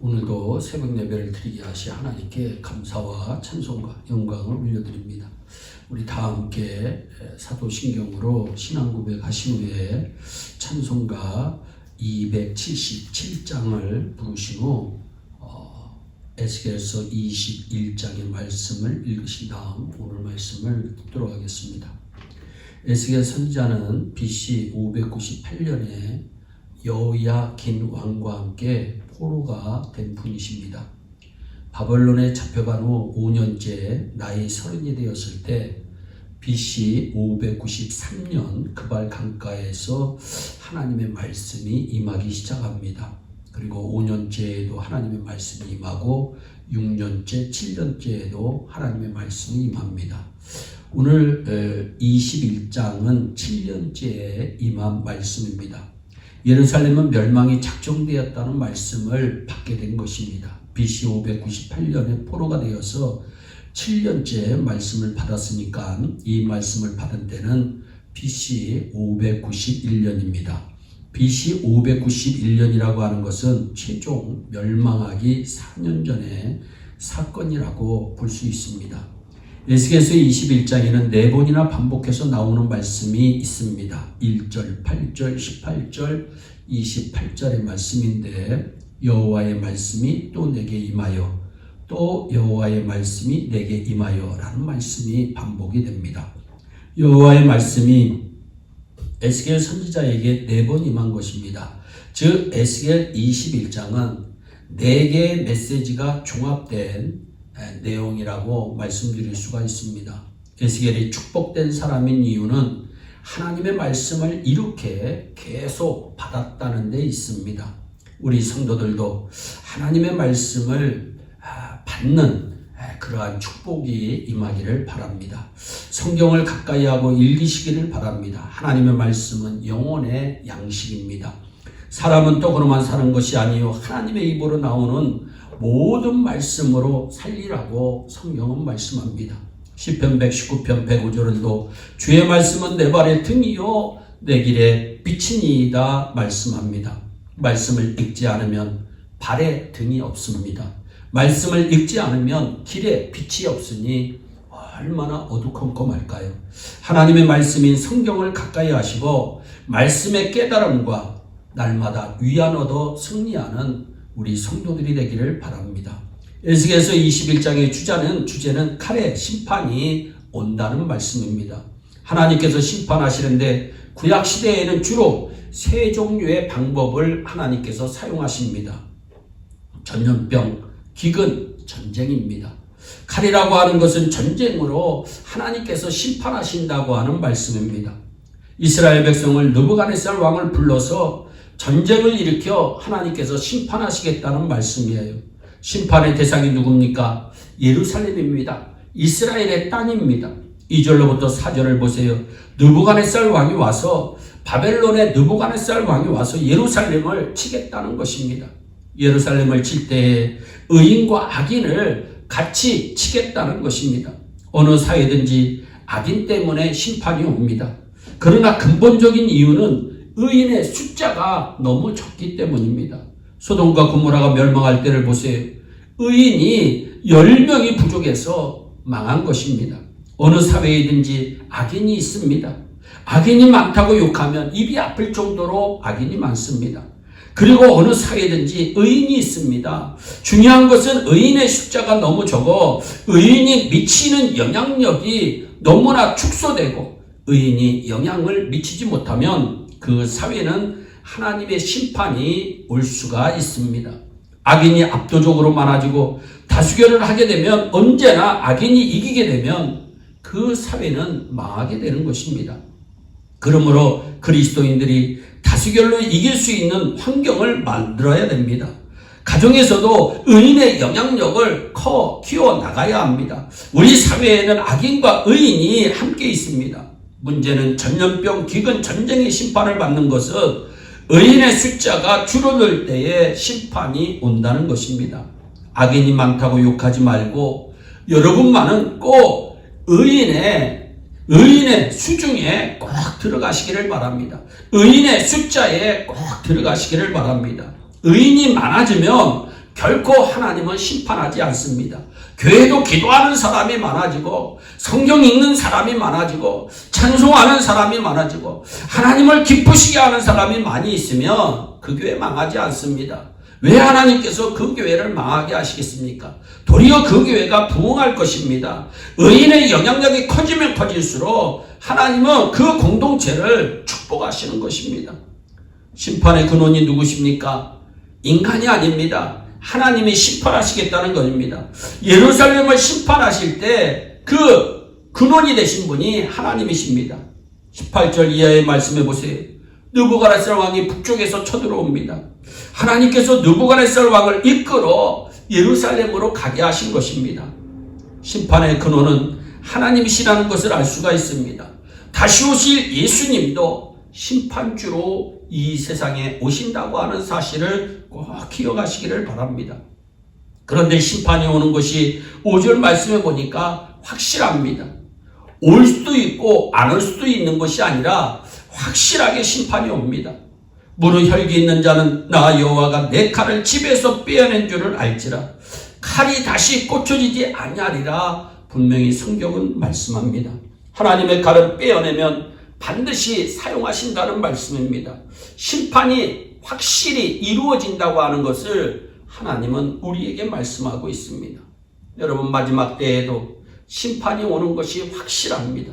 오늘도 새벽 예배를 드리게 하시 하나님께 감사와 찬송과 영광을 올려드립니다. 우리 다 함께 사도신경으로 신앙 고백하신 후에 찬송가 277장을 부르신 후 에스겔서 21장의 말씀을 읽으신 다음 오늘 말씀을 듣도록 하겠습니다. 에스겔 선지자는 BC 598년에 여호야긴 왕과 함께 포로가 된 분이십니다. 바벨론에 잡혀간 후 5년째 나이 30이 되었을 때 BC 593년 그발 강가에서 하나님의 말씀이 임하기 시작합니다. 그리고 5년째에도 하나님의 말씀이 임하고 6년째, 7년째에도 하나님의 말씀이 임합니다. 오늘 21장은 7년째에 임한 말씀입니다. 예루살렘은 멸망이 작정되었다는 말씀을 받게 된 것입니다. BC 598년에 포로가 되어서 7년째 말씀을 받았으니까 이 말씀을 받은 때는 BC 591년입니다. BC 591년이라고 하는 것은 최종 멸망하기 4년 전의 사건이라고 볼 수 있습니다. 에스겔서 21장에는 4번이나 반복해서 나오는 말씀이 있습니다. 1절, 8절, 18절, 28절의 말씀인데 여호와의 말씀이 또 내게 임하여 또 여호와의 말씀이 내게 임하여 라는 말씀이 반복이 됩니다. 여호와의 말씀이 에스겔 선지자에게 4번 임한 것입니다. 즉 에스겔 21장은 4개의 메시지가 종합된 내용이라고 말씀드릴 수가 있습니다. 에스겔이 축복된 사람인 이유는 하나님의 말씀을 이렇게 계속 받았다는 데 있습니다. 우리 성도들도 하나님의 말씀을 받는 그러한 축복이 임하기를 바랍니다. 성경을 가까이 하고 읽으시기를 바랍니다. 하나님의 말씀은 영혼의 양식입니다. 사람은 떡으로만 사는 것이 아니요 하나님의 입으로 나오는 모든 말씀으로 살리라고 성경은 말씀합니다. 시편 119편 105절에도 주의 말씀은 내 발의 등이요 내 길에 빛이니이다 말씀합니다. 말씀을 읽지 않으면 발에 등이 없습니다. 말씀을 읽지 않으면 길에 빛이 없으니 얼마나 어두컴컴할까요? 하나님의 말씀인 성경을 가까이 하시고 말씀의 깨달음과 날마다 위안 얻어 승리하는 우리 성도들이 되기를 바랍니다. 에스겔서 21장의 주제는 칼의 심판이 온다는 말씀입니다. 하나님께서 심판하시는데 구약시대에는 주로 3종류의 방법을 하나님께서 사용하십니다. 전염병, 기근, 전쟁입니다. 칼이라고 하는 것은 전쟁으로 하나님께서 심판하신다고 하는 말씀입니다. 이스라엘 백성을 느부갓네살 왕을 불러서 전쟁을 일으켜 하나님께서 심판하시겠다는 말씀이에요. 심판의 대상이 누굽니까? 예루살렘입니다. 이스라엘의 땅입니다. 2절로부터 4절을 보세요. 느부갓네살 왕이 와서 바벨론의 느부갓네살 왕이 와서 예루살렘을 치겠다는 것입니다. 예루살렘을 칠 때에 의인과 악인을 같이 치겠다는 것입니다. 어느 사회든지 악인 때문에 심판이 옵니다. 그러나 근본적인 이유는 의인의 숫자가 너무 적기 때문입니다. 소돔과 고모라가 멸망할 때를 보세요. 의인이 10명이 부족해서 망한 것입니다. 어느 사회이든지 악인이 있습니다. 악인이 많다고 욕하면 입이 아플 정도로 악인이 많습니다. 그리고 어느 사회든지 의인이 있습니다. 중요한 것은 의인의 숫자가 너무 적어 의인이 미치는 영향력이 너무나 축소되고 의인이 영향을 미치지 못하면 그 사회는 하나님의 심판이 올 수가 있습니다. 악인이 압도적으로 많아지고 다수결을 하게 되면 언제나 악인이 이기게 되면 그 사회는 망하게 되는 것입니다. 그러므로 그리스도인들이 다수결로 이길 수 있는 환경을 만들어야 됩니다. 가정에서도 의인의 영향력을 키워 나가야 합니다. 우리 사회에는 악인과 의인이 함께 있습니다. 문제는 전염병, 기근, 전쟁의 심판을 받는 것은 의인의 숫자가 줄어들 때에 심판이 온다는 것입니다. 악인이 많다고 욕하지 말고 여러분만은 꼭 의인의 수중에 꼭 들어가시기를 바랍니다. 의인의 숫자에 꼭 들어가시기를 바랍니다. 의인이 많아지면 결코 하나님은 심판하지 않습니다. 교회도 기도하는 사람이 많아지고 성경 읽는 사람이 많아지고 찬송하는 사람이 많아지고 하나님을 기쁘시게 하는 사람이 많이 있으면 그 교회 망하지 않습니다. 왜 하나님께서 그 교회를 망하게 하시겠습니까? 도리어 그 교회가 부흥할 것입니다. 의인의 영향력이 커지면 커질수록 하나님은 그 공동체를 축복하시는 것입니다. 심판의 근원이 누구십니까? 인간이 아닙니다. 하나님이 심판하시겠다는 것입니다. 예루살렘을 심판하실 때 그 근원이 되신 분이 하나님이십니다. 18절 이하의 말씀해 보세요. 느부갓네살 왕이 북쪽에서 쳐들어옵니다. 하나님께서 느부갓네살 왕을 이끌어 예루살렘으로 가게 하신 것입니다. 심판의 근원은 하나님이시라는 것을 알 수가 있습니다. 다시 오실 예수님도 심판주로 이 세상에 오신다고 하는 사실을 꼭 기억하시기를 바랍니다. 그런데 심판이 오는 것이 5절 말씀해 보니까 확실합니다. 올 수도 있고 안 올 수도 있는 것이 아니라 확실하게 심판이 옵니다. 무릇 혈기 있는 자는 나 여호와가 내 칼을 집에서 빼어낸 줄을 알지라. 칼이 다시 꽂혀지지 아니하리라. 분명히 성경은 말씀합니다. 하나님의 칼을 빼어내면 반드시 사용하신다는 말씀입니다. 심판이 확실히 이루어진다고 하는 것을 하나님은 우리에게 말씀하고 있습니다. 여러분, 마지막 때에도 심판이 오는 것이 확실합니다.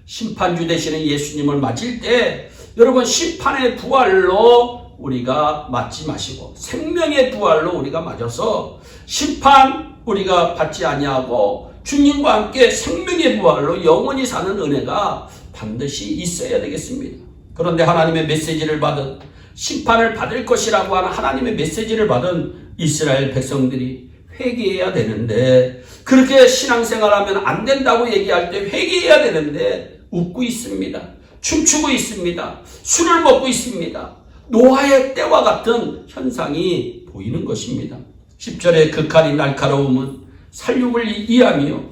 심판주 되시는 예수님을 맞을 때 여러분, 심판의 부활로 우리가 맞지 마시고 생명의 부활로 우리가 맞아서 심판 우리가 받지 아니하고 주님과 함께 생명의 부활로 영원히 사는 은혜가 반드시 있어야 되겠습니다. 그런데 하나님의 메시지를 받은, 심판을 받을 것이라고 하는 하나님의 메시지를 받은 이스라엘 백성들이 회개해야 되는데, 그렇게 신앙생활하면 안 된다고 얘기할 때 회개해야 되는데 웃고 있습니다. 춤추고 있습니다. 술을 먹고 있습니다. 노아의 때와 같은 현상이 보이는 것입니다. 10절에 그 칼이 날카로움은 살육을 이함이요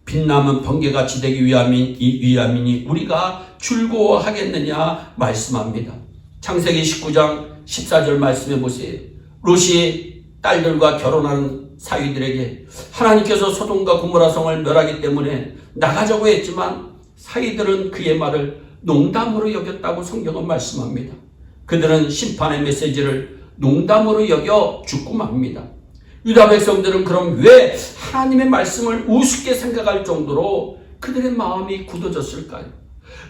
빛나면 번개같이 되기 위함이니 우리가 즐거워하겠느냐 말씀합니다. 창세기 19장 14절 말씀해 보세요. 롯이 딸들과 결혼하는 사위들에게 하나님께서 소돔과 고모라 성을 멸하기 때문에 나가자고 했지만 사위들은 그의 말을 농담으로 여겼다고 성경은 말씀합니다. 그들은 심판의 메시지를 농담으로 여겨 죽고 맙니다. 유다 백성들은 그럼 왜 하나님의 말씀을 우습게 생각할 정도로 그들의 마음이 굳어졌을까요?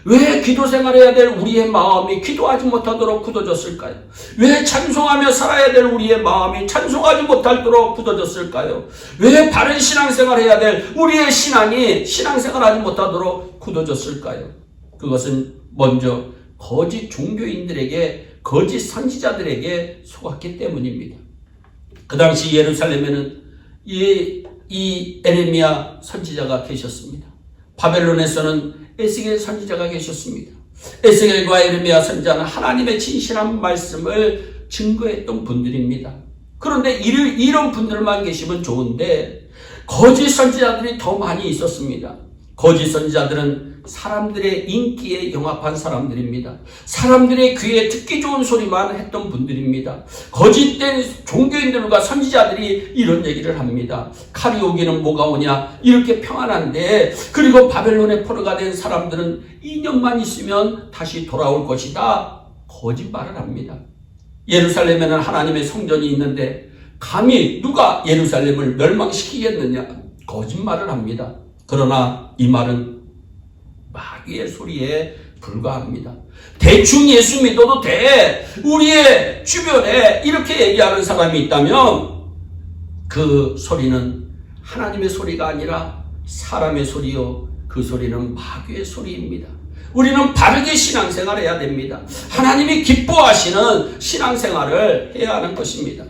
왜 기도 생활해야 될 우리의 마음이 기도하지 못하도록 굳어졌을까요? 왜 찬송하며 살아야 될 우리의 마음이 찬송하지 못하도록 굳어졌을까요? 왜 바른 신앙생활해야 될 우리의 신앙이 신앙생활하지 못하도록 굳어졌을까요? 그것은 먼저 거짓 종교인들에게, 거짓 선지자들에게 속았기 때문입니다. 그 당시 예루살렘에는 이 에레미야 선지자가 계셨습니다. 바벨론에서는 에스겔 선지자가 계셨습니다. 에스겔과 에레미야 선지자는 하나님의 진실한 말씀을 증거했던 분들입니다. 그런데 이런 분들만 계시면 좋은데 거짓 선지자들이 더 많이 있었습니다. 거짓 선지자들은 사람들의 인기에 영합한 사람들입니다. 사람들의 귀에 듣기 좋은 소리만 했던 분들입니다. 거짓된 종교인들과 선지자들이 이런 얘기를 합니다. 칼이 오기는 뭐가 오냐, 이렇게 평안한데, 그리고 바벨론의 포로가 된 사람들은 2년만 있으면 다시 돌아올 것이다, 거짓말을 합니다. 예루살렘에는 하나님의 성전이 있는데 감히 누가 예루살렘을 멸망시키겠느냐, 거짓말을 합니다. 그러나 이 말은 마귀의 소리에 불과합니다. 대충 예수 믿어도 돼. 우리의 주변에 이렇게 얘기하는 사람이 있다면 그 소리는 하나님의 소리가 아니라 사람의 소리요, 그 소리는 마귀의 소리입니다. 우리는 바르게 신앙생활해야 됩니다. 하나님이 기뻐하시는 신앙생활을 해야 하는 것입니다.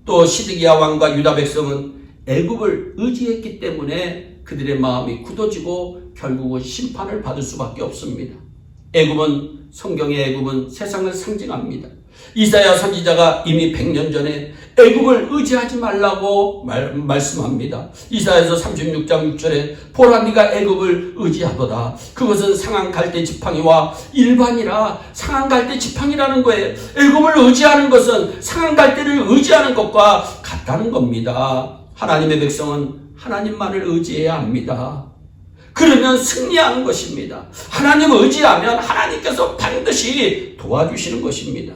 또 시드기야 왕과 유다 백성은 애굽을 의지했기 때문에 그들의 마음이 굳어지고 결국은 심판을 받을 수밖에 없습니다. 애굽은, 성경의 애굽은 세상을 상징합니다. 이사야 선지자가 이미 100년 전에 애굽을 의지하지 말라고 말씀합니다. 이사야서 36장 6절에 보라 네가 애굽을 의지하도다. 그것은 상한 갈대 지팡이와 일반이라. 상한 갈대 지팡이라는 거예요. 애굽을 의지하는 것은 상한 갈대를 의지하는 것과 같은 맞다는 겁니다. 하나님의 백성은 하나님만을 의지해야 합니다. 그러면 승리하는 것입니다. 하나님을 의지하면 하나님께서 반드시 도와주시는 것입니다.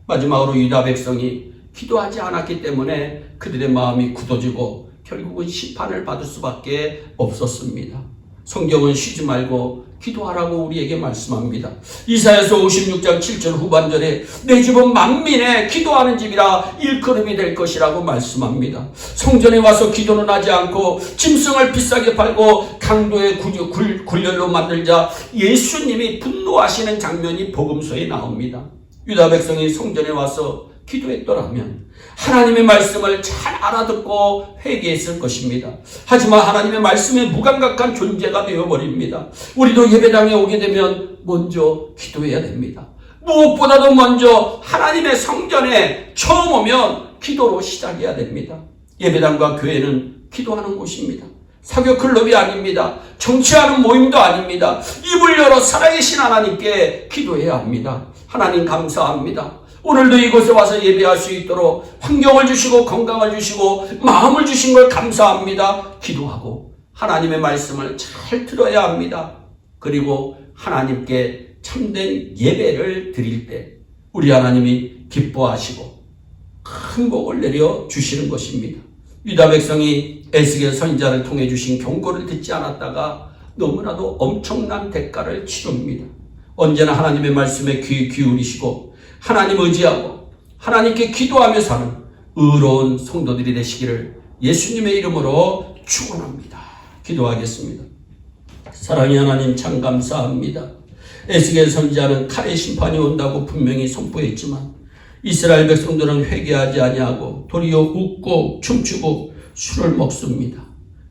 마지막으로 유다 백성이 기도하지 않았기 때문에 그들의 마음이 굳어지고 결국은 심판을 받을 수밖에 없었습니다. 성경은 쉬지 말고 기도하라고 우리에게 말씀합니다. 이사야서 56장 7절 후반절에 내 집은 만민의 기도하는 집이라 일컬음이 될 것이라고 말씀합니다. 성전에 와서 기도는 하지 않고 짐승을 비싸게 팔고 강도의 굴렬로 만들자 예수님이 분노하시는 장면이 복음서에 나옵니다. 유다 백성이 성전에 와서 기도했더라면 하나님의 말씀을 잘 알아듣고 회개했을 것입니다. 하지만 하나님의 말씀에 무감각한 존재가 되어버립니다. 우리도 예배당에 오게 되면 먼저 기도해야 됩니다. 무엇보다도 먼저 하나님의 성전에 처음 오면 기도로 시작해야 됩니다. 예배당과 교회는 기도하는 곳입니다. 사교 클럽이 아닙니다. 정치하는 모임도 아닙니다. 입을 열어 살아계신 하나님께 기도해야 합니다. 하나님 감사합니다. 오늘도 이곳에 와서 예배할 수 있도록 환경을 주시고 건강을 주시고 마음을 주신 걸 감사합니다. 기도하고 하나님의 말씀을 잘 들어야 합니다. 그리고 하나님께 참된 예배를 드릴 때 우리 하나님이 기뻐하시고 큰 복을 내려 주시는 것입니다. 유다 백성이 에스겔 선지자를 통해 주신 경고를 듣지 않았다가 너무나도 엄청난 대가를 치릅니다. 언제나 하나님의 말씀에 귀 기울이시고 하나님 의지하고 하나님께 기도하며 사는 의로운 성도들이 되시기를 예수님의 이름으로 축원합니다. 기도하겠습니다. 사랑의 하나님 참 감사합니다. 에스겔 선지자는 칼의 심판이 온다고 분명히 선포했지만 이스라엘 백성들은 회개하지 아니하고 도리어 웃고 춤추고 술을 먹습니다.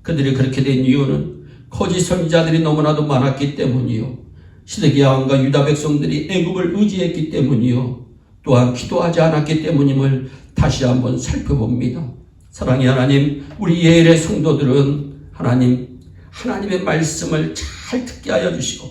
그들이 그렇게 된 이유는 거짓 선지자들이 너무나도 많았기 때문이요, 시드기야 왕과 유다 백성들이 애굽을 의지했기 때문이요, 또한 기도하지 않았기 때문임을 다시 한번 살펴봅니다. 사랑의 하나님, 우리 예일의 성도들은 하나님의 말씀을 잘 듣게 하여 주시고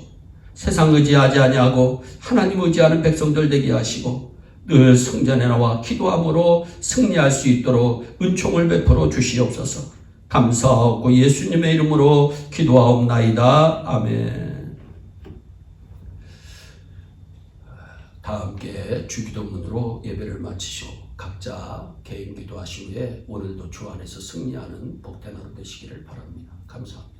세상 의지하지 아니하고 하나님 의지하는 백성들 되게 하시고 늘 성전에 나와 기도함으로 승리할 수 있도록 은총을 베풀어 주시옵소서. 감사하고 예수님의 이름으로 기도하옵나이다. 아멘. 다 함께 주기도문으로 예배를 마치시고 각자 개인 기도하신 후에 오늘도 주 안에서 승리하는 복된 하루 되시기를 바랍니다. 감사합니다.